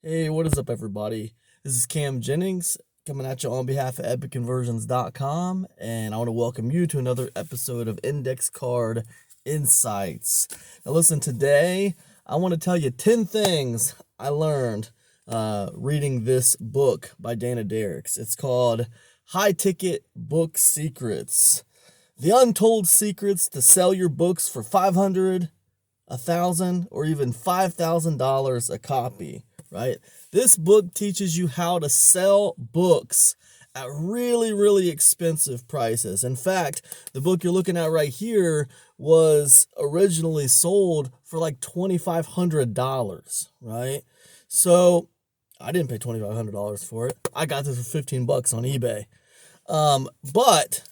Hey, what is up, everybody? This is Cam Jennings coming at you on behalf of EpicConversions.com, and I want to welcome you to another episode of Index Card Insights. Now, listen, today I want to tell you 10 things I learned reading this book by Dana Derricks. It's called High Ticket Book Secrets: The Untold Secrets to Sell Your Books for $500, $1,000, or even $5,000 a copy. Right? This book teaches you how to sell books at really, really expensive prices. In fact, the book you're looking at right here was originally sold for like $2,500, right? So I didn't pay $2,500 for it. I got this for $15 on eBay. But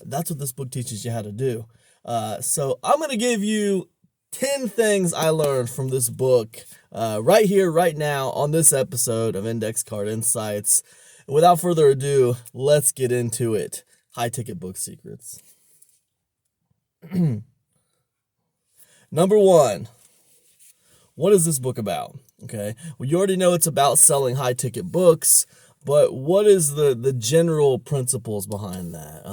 that's what this book teaches you how to do. So I'm going to give you 10 things I learned from this book right here, right now, on this episode of Index Card Insights. Without further ado, let's get into it. High Ticket Book Secrets. Number one, what is this book about? Okay, well, you already know it's about selling high ticket books, but what is the general principles behind that?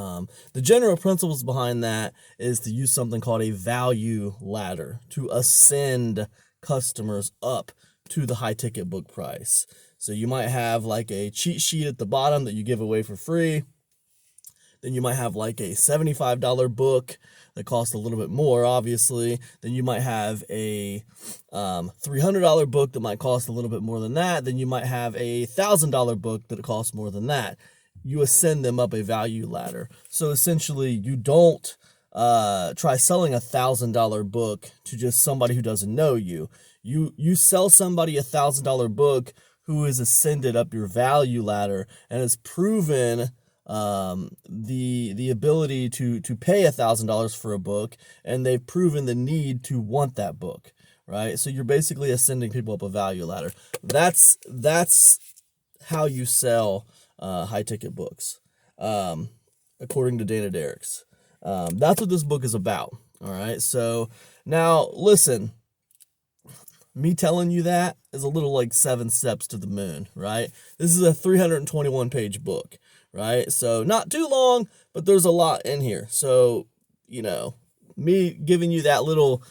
The general principles behind that is to use something called a value ladder to ascend customers up to the high ticket book price. So you might have like a cheat sheet at the bottom that you give away for free. Then you might have like a $75 book that costs a little bit more, obviously. Then you might have a $300 book that might cost a little bit more than that. Then you might have a $1,000 book that costs more than that. You ascend them up a value ladder. So essentially, you don't try selling a $1,000 book to just somebody who doesn't know you. You sell somebody a $1,000 book who is ascended up your value ladder and has proven the ability to pay $1,000 for a book, and they've proven the need to want that book, right? So you're basically ascending people up a value ladder. That's how you sell high ticket books, according to Dana Derricks. That's what this book is about. All right. So now listen. Me telling you that is a little like 7 steps to the moon, right? This is a 321 page book, right? So not too long, but there's a lot in here. So, me giving you that little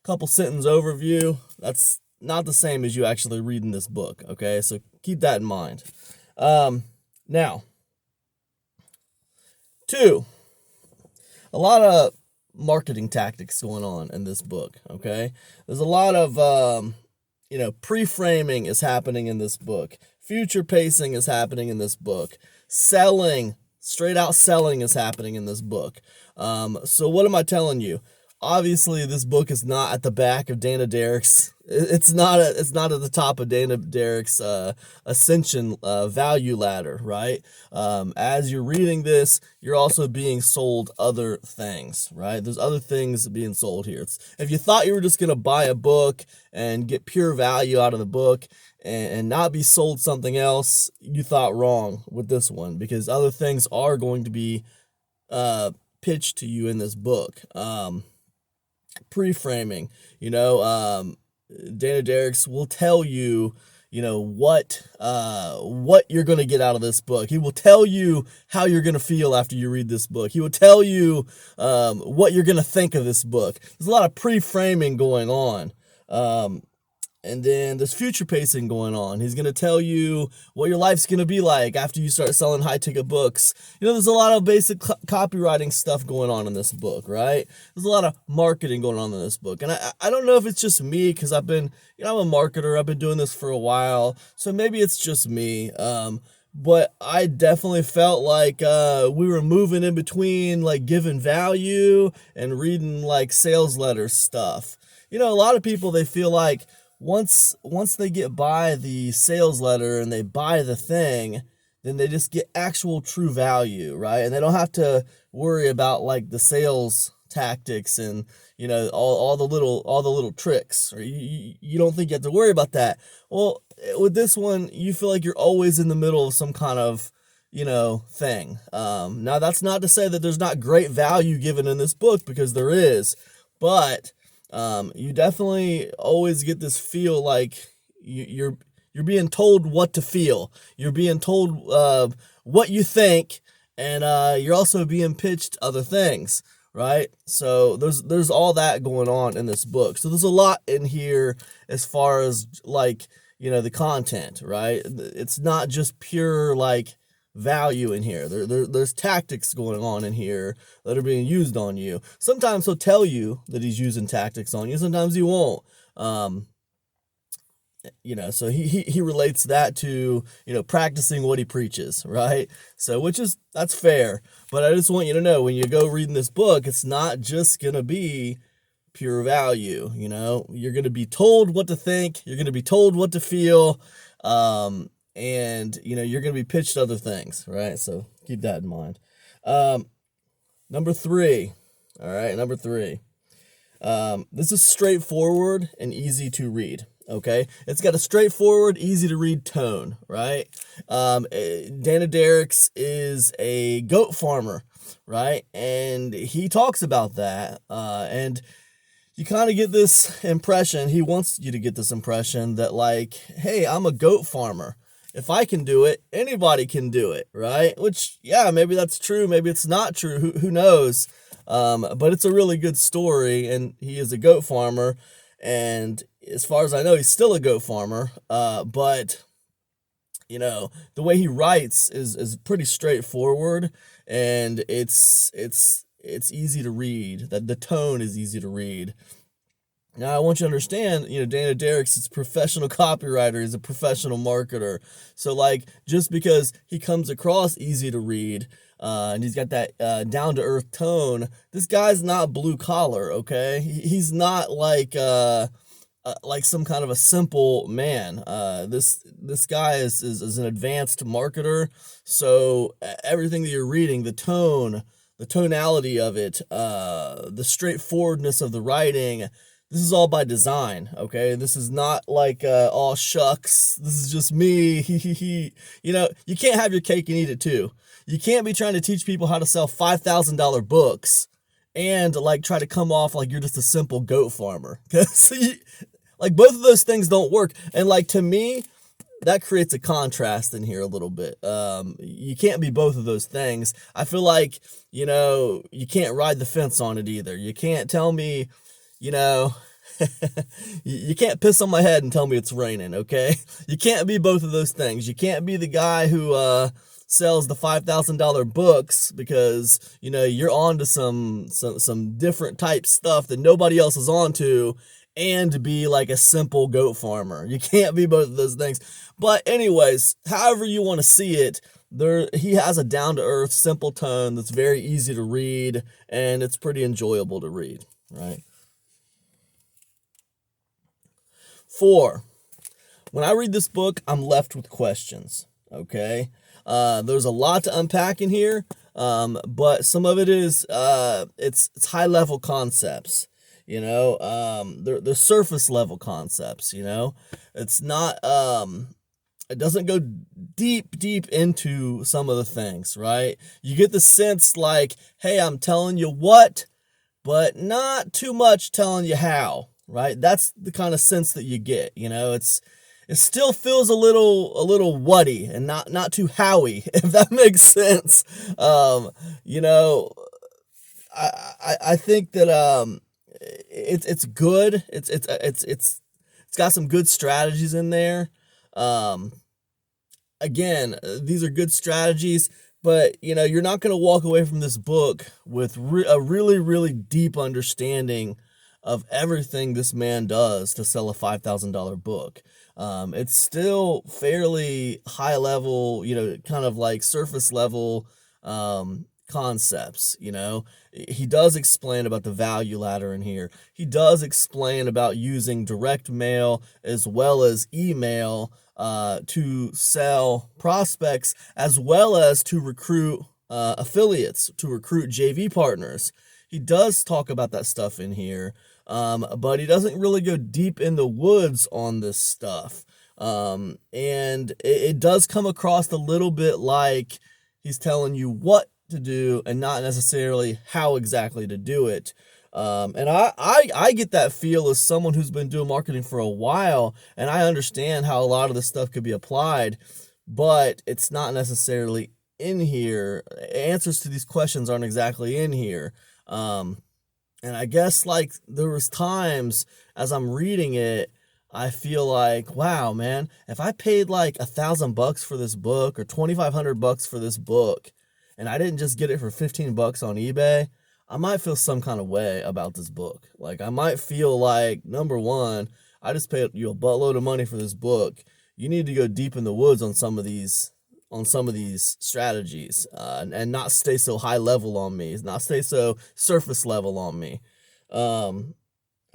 couple sentence overview, that's not the same as you actually reading this book, okay? So keep that in mind. Now, 2, a lot of marketing tactics going on in this book, okay? There's a lot of pre-framing is happening in this book. Future pacing is happening in this book. Straight out selling is happening in this book. So what am I telling you? Obviously, this book is not at the back of Dana Derricks. It's not at the top of Dana Derricks' ascension value ladder, right? As you're reading this, you're also being sold other things, right? There's other things being sold here. If you thought you were just gonna buy a book and get pure value out of the book and not be sold something else, you thought wrong with this one, because other things are going to be pitched to you in this book. Pre-framing, Dana Derricks will tell you, what you're going to get out of this book. He will tell you how you're going to feel after you read this book. He will tell you what you're going to think of this book. There's a lot of pre-framing going on. And then there's future pacing going on. He's going to tell you what your life's going to be like after you start selling high ticket books. There's a lot of basic copywriting stuff going on in this book, right? There's a lot of marketing going on in this book. And I don't know if it's just me, because I've been, I'm a marketer. I've been doing this for a while. So maybe it's just me. But I definitely felt like we were moving in between like giving value and reading like sales letter stuff. A lot of people, they feel like, once they get by the sales letter and they buy the thing, then they just get actual true value, right? And they don't have to worry about like the sales tactics and all the little tricks. Or you don't think you have to worry about that. Well, with this one, you feel like you're always in the middle of some kind of thing. Now that's not to say that there's not great value given in this book, because there is, but you definitely always get this feel like you're You're being told what to feel. You're being told what you think, and you're also being pitched other things, right? So there's all that going on in this book. So there's a lot in here as far as like, the content, right? It's not just pure like value in here. There's tactics going on in here that are being used on you. Sometimes he'll tell you that he's using tactics on you. Sometimes he won't. So he relates that to, practicing what he preaches, right? So, that's fair. But I just want you to know, when you go reading this book, it's not just going to be pure value. You're going to be told what to think. You're going to be told what to feel. And you're going to be pitched other things, right? So keep that in mind. Number 3. All right, number 3. This is straightforward and easy to read. Okay, it's got a straightforward, easy to read tone, right? Dana Derricks is a goat farmer, right? And he talks about that, and you kind of get this impression, he wants you to get this impression that like, hey, I'm a goat farmer. If I can do it, anybody can do it, right? Which, yeah, maybe that's true. Maybe it's not true. Who knows? But it's a really good story, and he is a goat farmer. And as far as I know, he's still a goat farmer. But the way he writes is pretty straightforward, and it's easy to read. That the tone is easy to read. Now, I want you to understand, Dana Derricks is a professional copywriter. He's a professional marketer. So, like, just because he comes across easy to read, and he's got that down-to-earth tone, this guy's not blue-collar, okay? He's not like some kind of a simple man. This guy is an advanced marketer. So, everything that you're reading, the tone, the tonality of it, the straightforwardness of the writing, this is all by design, okay? This is not like, all shucks, this is just me, You can't have your cake and eat it too. You can't be trying to teach people how to sell $5,000 books and, like, try to come off like you're just a simple goat farmer. Because, like, both of those things don't work. And, like, to me, that creates a contrast in here a little bit. You can't be both of those things. I feel like, you can't ride the fence on it either. You can't tell me, you can't piss on my head and tell me it's raining, okay? You can't be both of those things. You can't be the guy who sells the $5,000 books because, you're on to some different type stuff that nobody else is on to, and be like a simple goat farmer. You can't be both of those things. But anyways, however you want to see it, he has a down-to-earth, simple tone that's very easy to read, and it's pretty enjoyable to read, right? 4, when I read this book, I'm left with questions, okay? There's a lot to unpack in here, but some of it is, it's high-level concepts, they're surface-level concepts, It's not, it doesn't go deep into some of the things, right? You get the sense like, hey, I'm telling you what, but not too much telling you how. Right? That's the kind of sense that you get, it still feels a little whatty and not too howy, if that makes sense. I think that it's good. It's got some good strategies in there. Again, these are good strategies, but you're not going to walk away from this book with a really deep understanding of everything this man does to sell a $5,000 book. It's still fairly high level, kind of like surface level concepts. He does explain about the value ladder in here. He does explain about using direct mail as well as email to sell prospects, as well as to recruit affiliates, to recruit JV partners. He does talk about that stuff in here. But he doesn't really go deep in the woods on this stuff. And it does come across a little bit like he's telling you what to do and not necessarily how exactly to do it. And I get that feel as someone who's been doing marketing for a while, and I understand how a lot of this stuff could be applied, but it's not necessarily in here. Answers to these questions aren't exactly in here. And I guess like there was times as I'm reading it, I feel like, wow, man, if I paid like $1,000 for this book or $2,500 for this book, and I didn't just get it for $15 on eBay, I might feel some kind of way about this book. Like I might feel like, number one, I just paid you a buttload of money for this book. You need to go deep in the woods on some of these strategies, and not stay so high level on me, not stay so surface level on me.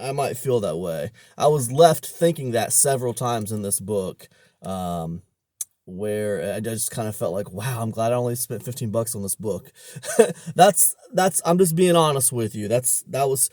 I might feel that way. I was left thinking that several times in this book, where I just kind of felt like, wow, I'm glad I only spent $15 on this book. that's I'm just being honest with you. That was.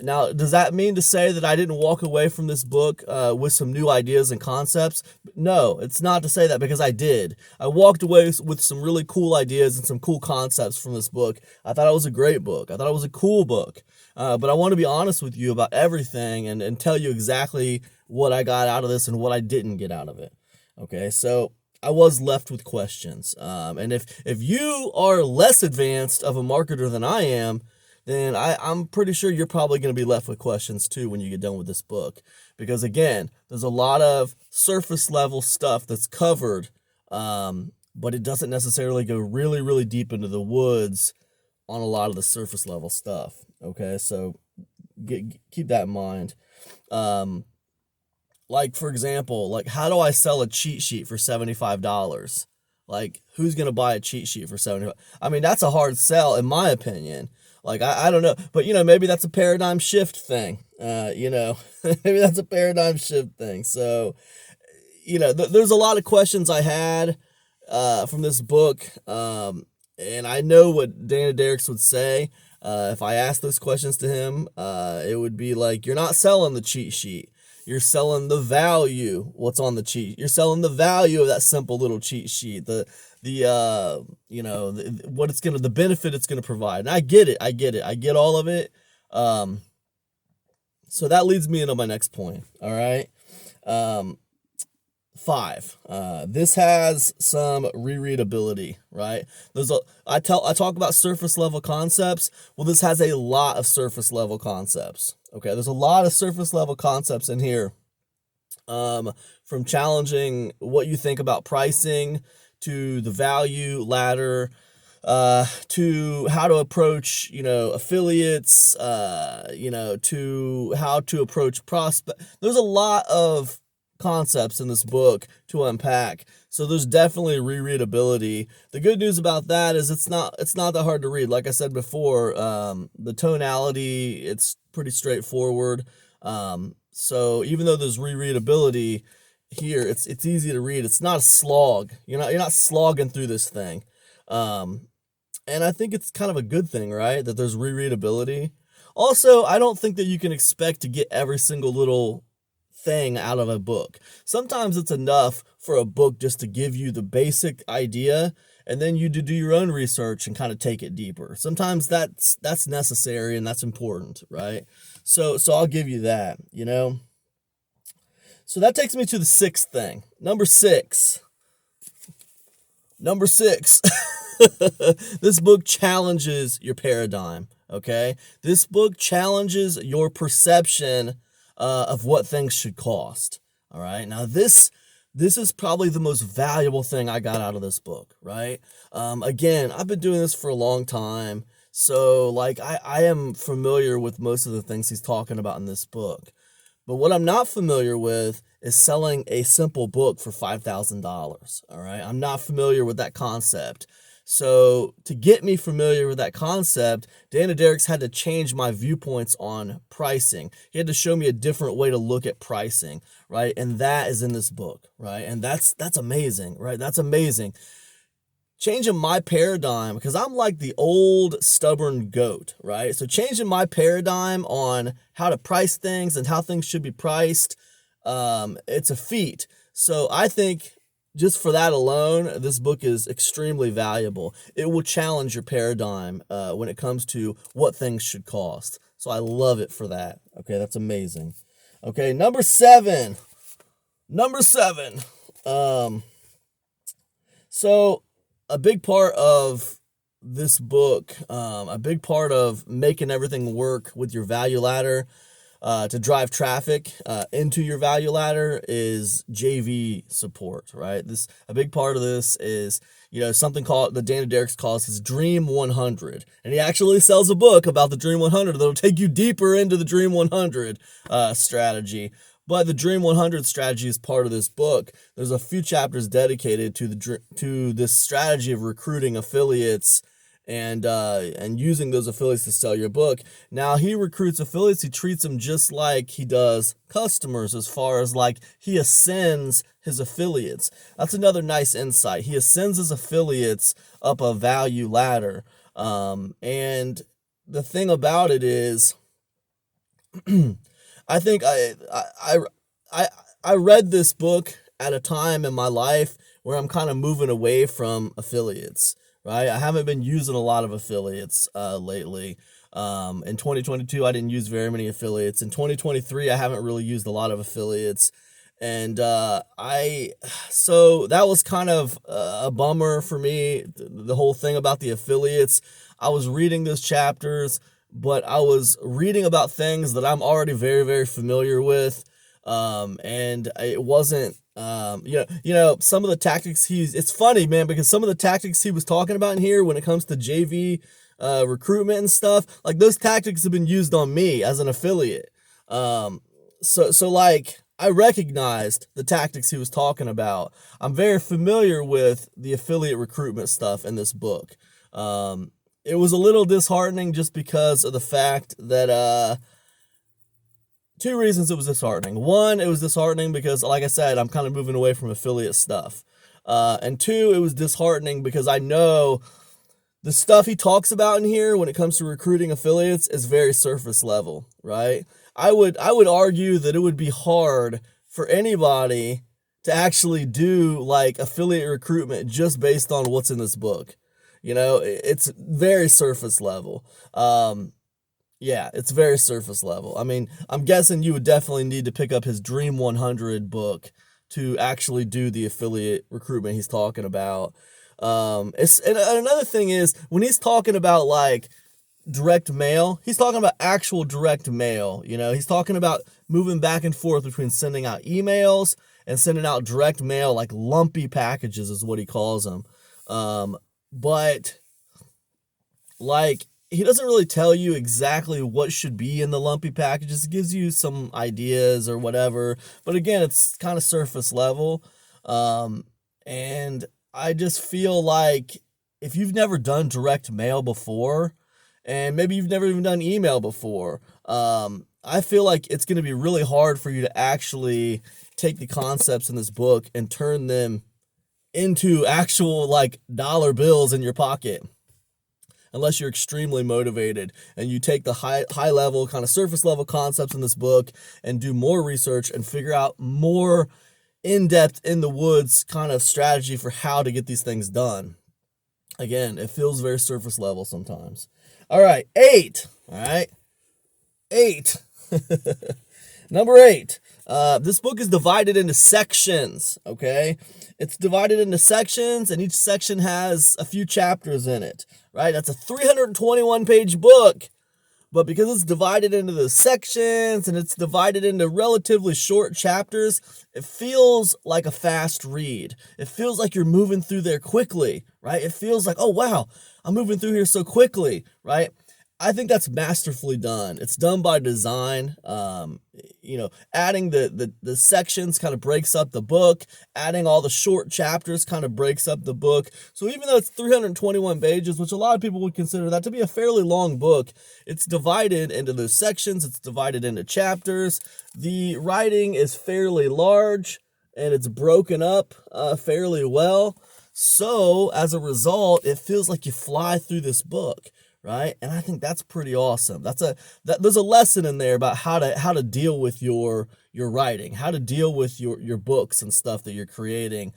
Now, does that mean to say that I didn't walk away from this book with some new ideas and concepts? No, it's not to say that, because I did. I walked away with some really cool ideas and some cool concepts from this book. I thought it was a great book. I thought it was a cool book. But I want to be honest with you about everything and tell you exactly what I got out of this and what I didn't get out of it. Okay, so I was left with questions. And if you are less advanced of a marketer than I am, then I'm pretty sure you're probably going to be left with questions too when you get done with this book. Because again, there's a lot of surface level stuff that's covered, but it doesn't necessarily go really, really deep into the woods on a lot of the surface level stuff. Okay, so keep that in mind. Like, for example, like, how do I sell a cheat sheet for $75? Like, who's going to buy a cheat sheet for $75? I mean, that's a hard sell, in my opinion. Like, I don't know. But, maybe that's a paradigm shift thing. Maybe that's a paradigm shift thing. So, there's a lot of questions I had from this book. And I know what Dana Derricks would say. If I asked those questions to him, it would be like, you're not selling the cheat sheet. You're selling the value, what's on the cheat. You're selling the value of that simple little cheat sheet, the benefit it's gonna provide. And I get it. I get all of it. So that leads me into my next point. All right. 5. This has some rereadability, right? I talk about surface level concepts. Well, this has a lot of surface level concepts. Okay, there's a lot of surface level concepts in here. From challenging what you think about pricing to the value ladder, to how to approach, affiliates, to how to approach prospect. There's a lot of concepts in this book to unpack. So there's definitely rereadability. The good news about that is it's not that hard to read. Like I said before, the tonality, it's pretty straightforward. So even though there's rereadability here, it's easy to read. It's not a slog. You're not slogging through this thing. And I think it's kind of a good thing, right? That there's rereadability. Also, I don't think that you can expect to get every single little thing out of a book. Sometimes it's enough for a book just to give you the basic idea, and then you do your own research and kind of take it deeper. Sometimes that's necessary and that's important, right? So I'll give you that, So that takes me to the 6th thing. Number 6. This book challenges your paradigm, okay? This book challenges your perception of what things should cost. All right. Now this is probably the most valuable thing I got out of this book, right? Again, I've been doing this for a long time. So like I am familiar with most of the things he's talking about in this book. But what I'm not familiar with is selling a simple book for $5,000. All right. I'm not familiar with that concept. So to get me familiar with that concept, Dana Derricks had to change my viewpoints on pricing. He had to show me a different way to look at pricing, right? And that is in this book, right? And that's amazing, right? That's amazing. Changing my paradigm, because I'm like the old stubborn goat, right? So changing my paradigm on how to price things and how things should be priced, it's a feat. So I think just for that alone, this book is extremely valuable. It will challenge your paradigm when it comes to what things should cost. So I love it for that. Okay, that's amazing. Okay, number seven. So a big part of this book, a big part of making everything work with your value ladder to drive traffic into your value ladder is JV support, right? A big part of this is, something called the Dana Derricks calls his Dream 100, and he actually sells a book about the Dream 100 that'll take you deeper into the Dream 100 strategy. But the Dream 100 strategy is part of this book. There's a few chapters dedicated to this strategy of recruiting affiliates and using those affiliates to sell your book. Now, he recruits affiliates. He treats them just like he does customers, as far as like he ascends his affiliates. That's another nice insight. He ascends his affiliates up a value ladder. And the thing about it is, I think I read this book at a time in my life where I'm kind of moving away from affiliates, right? I haven't been using a lot of affiliates lately. In 2022, I didn't use very many affiliates. In 2023, I haven't really used a lot of affiliates. And so that was kind of a bummer for me, the whole thing about the affiliates. I was reading those chapters, but I was reading about things that I'm already very, very familiar with. And it wasn't, some of the tactics it's funny, man, because some of the tactics he was talking about in here when it comes to JV, recruitment and stuff, like those tactics have been used on me as an affiliate. So like I recognized the tactics he was talking about. I'm very familiar with the affiliate recruitment stuff in this book. It was a little disheartening just because of the fact that, two reasons it was disheartening. One, it was disheartening because, like I said, I'm kind of moving away from affiliate stuff. And two, it was disheartening because I know the stuff he talks about in here when it comes to recruiting affiliates is very surface level, right? I would argue that it would be hard for anybody to actually do like affiliate recruitment just based on what's in this book. It's very surface level. Yeah, it's very surface level. I mean, I'm guessing you would definitely need to pick up his Dream 100 book to actually do the affiliate recruitment he's talking about. And another thing is, when he's talking about like direct mail, he's talking about actual direct mail. He's talking about moving back and forth between sending out emails and sending out direct mail, like lumpy packages is what he calls them. But like, he doesn't really tell you exactly what should be in the lumpy packages. He gives you some ideas or whatever. But again, it's kind of surface level. And I just feel like if you've never done direct mail before, and maybe you've never even done email before, I feel like it's going to be really hard for you to actually take the concepts in this book and turn them into actual like dollar bills in your pocket, unless you're extremely motivated and you take the high level kind of surface level concepts in this book and do more research and figure out more in-depth in the woods kind of strategy for how to get these things done. Again, it feels very surface level sometimes. All right, 8. All right, 8. Number 8. This book is divided into sections, okay? It's divided into sections, and each section has a few chapters in it, right? That's a 321-page book, but because it's divided into the sections and it's divided into relatively short chapters, it feels like a fast read. It feels like you're moving through there quickly, right? It feels like, oh, wow, I'm moving through here so quickly, right? I think that's masterfully done. It's done by design. Adding the sections kind of breaks up the book. Adding all the short chapters kind of breaks up the book. So even though it's 321 pages, which a lot of people would consider that to be a fairly long book, it's divided into those sections. It's divided into chapters. The writing is fairly large and it's broken up fairly well. So as a result, it feels like you fly through this book. Right? And I think that's pretty awesome. There's a lesson in there about how to deal with your writing, how to deal with your books and stuff that you're creating.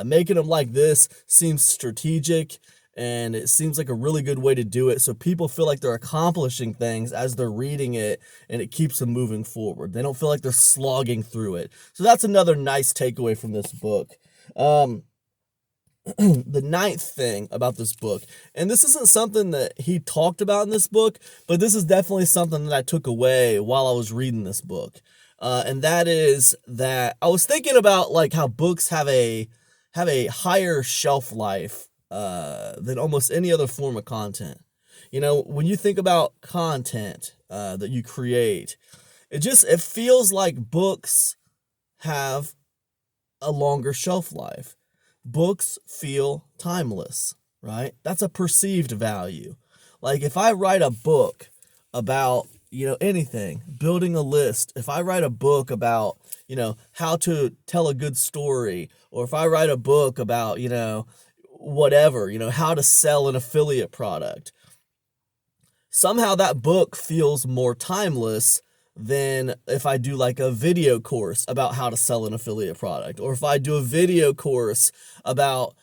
Making them like this seems strategic and it seems like a really good way to do it. So people feel like they're accomplishing things as they're reading it, and it keeps them moving forward. They don't feel like they're slogging through it. So that's another nice takeaway from this book. The ninth thing about this book, and this isn't something that he talked about in this book, but this is definitely something that I took away while I was reading this book. And that is that I was thinking about like how books have a higher shelf life than almost any other form of content. You know, when you think about content that you create, it feels like books have a longer shelf life. Books feel timeless, right? That's a perceived value. Like if I write a book about, anything, building a list, if I write a book about, how to tell a good story, or if I write a book about, whatever, how to sell an affiliate product, somehow that book feels more timeless than if I do like a video course about how to sell an affiliate product, or if I do a video course about,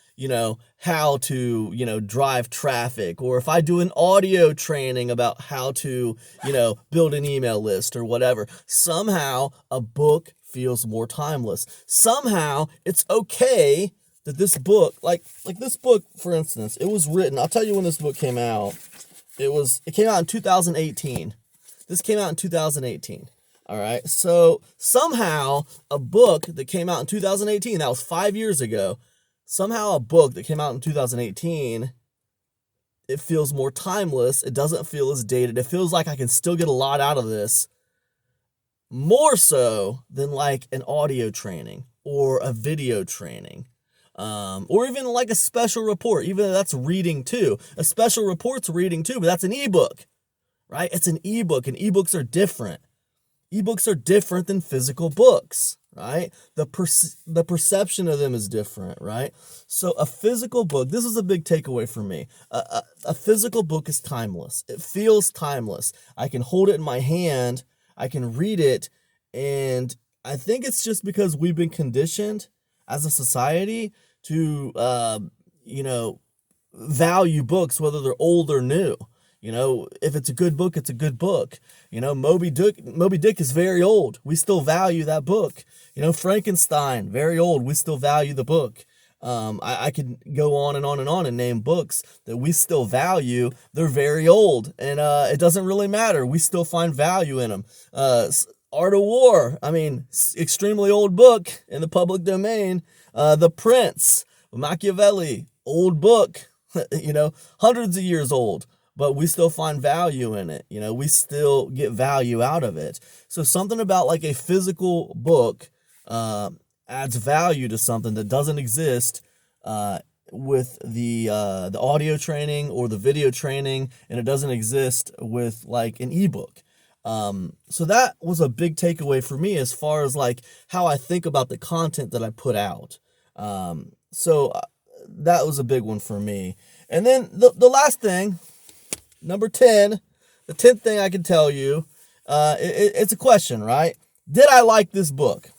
how to, drive traffic, or if I do an audio training about how to, build an email list or whatever. Somehow a book feels more timeless. Somehow it's okay that this book, like this book, for instance, it was written, I'll tell you when this book came out. It came out in 2018. This came out in 2018. All right. So somehow a book that came out in 2018, that was 5 years ago, somehow a book that came out in 2018, it feels more timeless. It doesn't feel as dated. It feels like I can still get a lot out of this, more so than like an audio training or a video training. Or even like a special report, even though that's reading too. A special report's reading too, but that's an ebook. Right? It's an ebook, and ebooks are different. Ebooks are different than physical books, right? The perception of them is different, right? So a physical book, this is a big takeaway for me. A physical book is timeless. It feels timeless. I can hold it in my hand, I can read it, and I think it's just because we've been conditioned as a society to, value books, whether they're old or new. If it's a good book, it's a good book. Moby Dick is very old. We still value that book. Frankenstein, very old. We still value the book. I could go on and on and on and name books that we still value. They're very old, and it doesn't really matter. We still find value in them. Art of War, extremely old book in the public domain. The Prince, Machiavelli, old book, hundreds of years old. But we still find value in it. We still get value out of it. So something about like a physical book adds value to something that doesn't exist with the audio training or the video training, and it doesn't exist with like an ebook. So that was a big takeaway for me as far as like how I think about the content that I put out. So that was a big one for me. And then the last thing, number 10, the 10th thing I can tell you, it's a question, right? Did I like this book?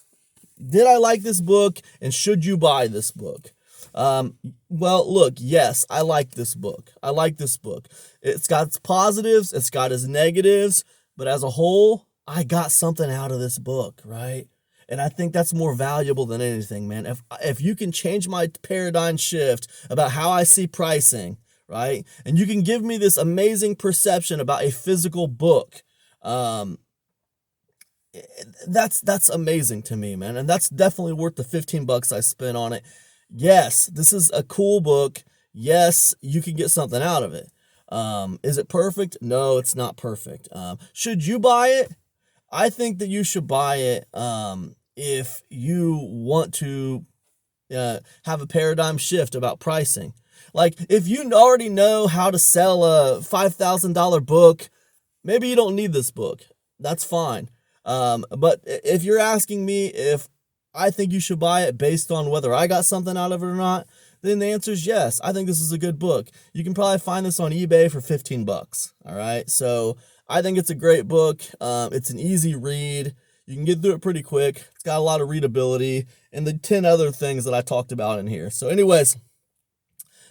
Did I like this book, and should you buy this book? Well, look, yes, I like this book. I like this book. It's got its positives, it's got its negatives, but as a whole, I got something out of this book, right? And I think that's more valuable than anything, man. If you can change my paradigm shift about how I see pricing, right? And you can give me this amazing perception about a physical book. That's amazing to me, man. And that's definitely worth the $15 I spent on it. Yes, this is a cool book. Yes, you can get something out of it. Is it perfect? No, it's not perfect. Should you buy it? I think that you should buy it if you want to have a paradigm shift about pricing. Like, if you already know how to sell a $5,000 book, maybe you don't need this book. That's fine. But if you're asking me if I think you should buy it based on whether I got something out of it or not, then the answer is yes. I think this is a good book. You can probably find this on eBay for $15. All right. So I think it's a great book. It's an easy read. You can get through it pretty quick. It's got a lot of readability and the 10 other things that I talked about in here. So anyways,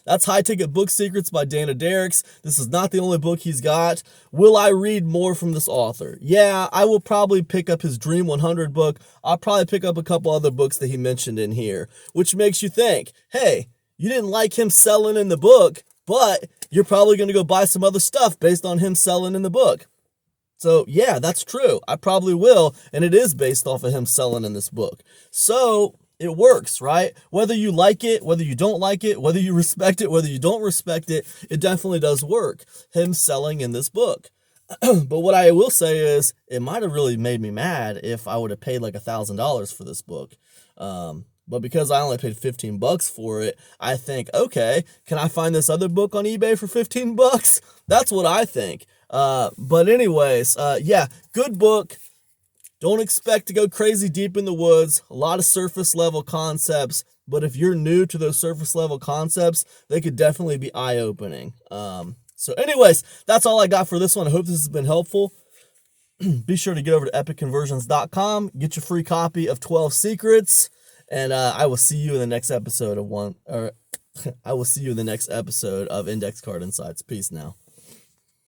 That's High Ticket Book Secrets by Dana Derricks. This is not the only book he's got. Will I read more from this author? Yeah, I will probably pick up his Dream 100 book. I'll probably pick up a couple other books that he mentioned in here, which makes you think, hey, you didn't like him selling in the book, but you're probably going to go buy some other stuff based on him selling in the book. So yeah, that's true. I probably will, and it is based off of him selling in this book. So it works, right? Whether you like it, whether you don't like it, whether you respect it, whether you don't respect it, it definitely does work, him selling in this book. But what I will say is it might have really made me mad if I would have paid like $1,000 for this book. But because I only paid $15 for it, I think, okay, can I find this other book on eBay for $15? That's what I think. But anyways, yeah, good book. Don't expect to go crazy deep in the woods. A lot of surface level concepts, but if you're new to those surface level concepts, they could definitely be eye-opening. So anyways, that's all I got for this one. I hope this has been helpful. Be sure to get over to epicconversions.com, get your free copy of 12 Secrets, and I will see you in the next episode of I will see you in the next episode of Index Card Insights. Peace now.